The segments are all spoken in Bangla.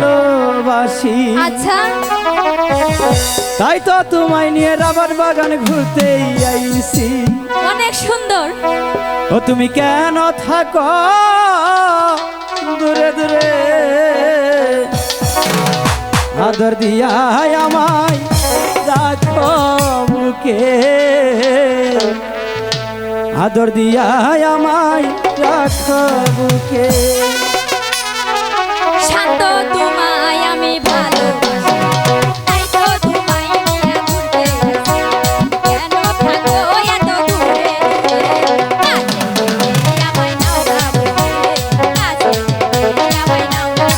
ভালোবাসি। আচ্ছা, তাই তো তোমায় নিয়ে রাবার বাগান ঘুরতেই আইছি। অনেক সুন্দর। ও তুমি কেন থাকো দূরে দূরে, আদর দিয়া আমায় রাখো বুকে, আদর দিয়া আমায় রাখো বুকে। শান্ত তোমায় আমি ভালোবাসি, তাই তো তোমায় নিয়ে ঘুরতে আসি। কেন থাকো এত দূরে দূরে, কাছে আমায় নাও না বুকে, কাছে আমায় নাও না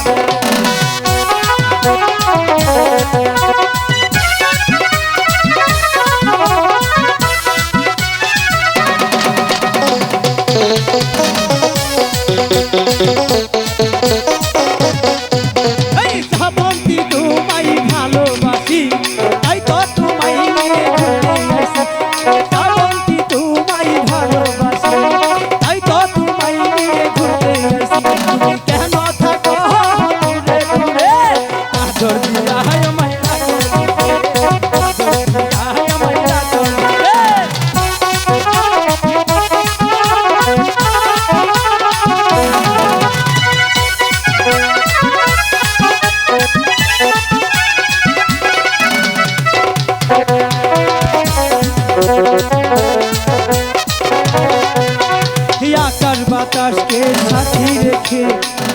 আকাশ বাতাসকে সাথী রেখে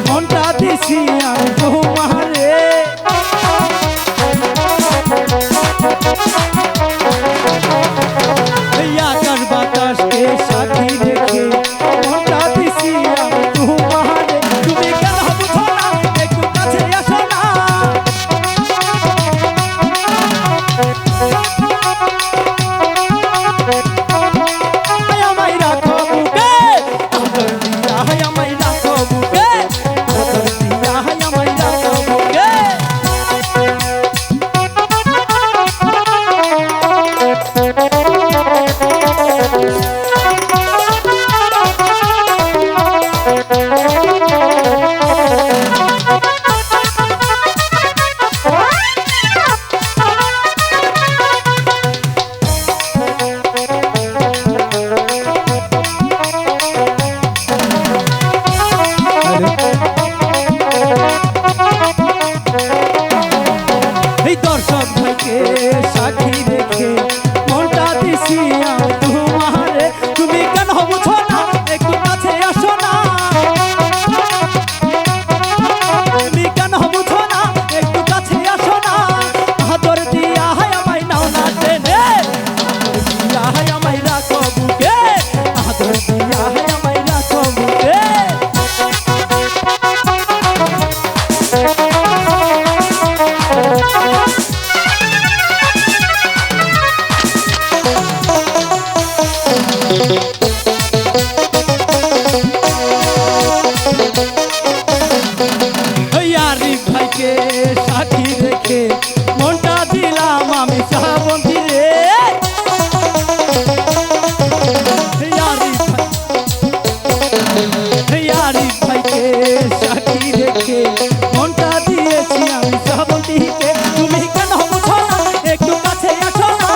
মনটা দিছি আমি তোমারে। আকাশ বাতাসকে সাথী রেখে মনটা দিছি আমি তোমারে। তুমি কেন বুঝো না, একটু কাছে আসো না। আমায় রাখো বুকে, আদর দিয়া আমায় রাখো বুকে, আদর দিয়া আমায় রাখো বুকে। এই দর্শক ভাইকে সাক্ষী রেখে মনটা দিছি আমি তোমারে। তুমি কেন বুঝো না, একটু কাছে আসো না। তুমি কেন বুঝো না, একটু কাছে আসো না। আদর দিয়া আমায় নাও না টেনে, আদর দিয়া আমায় রাখো বুকে, আদর দিয়া আমায় রাখো বুকে। আরিফ ভাইকে সাথী রেখে মনটা দিলাম আমি শ্রাবন্তী রে। আরিফ ভাইকে সাথী রেখে মনটা দিয়েছি আমি শ্রাবন্তীকে। তুমি কেন বুঝো না, একটু কাছে আসো না।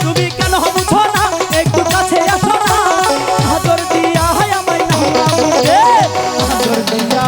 তুমি কেন বুঝো না, একটু কাছে আসো না। আদর দিয়া আমায় নাও না বুকে, আদর দিয়া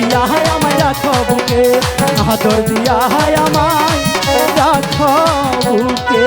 দিয়া আমায় রাখো বুকে আদর দিয়া আমায় রাখো বুকে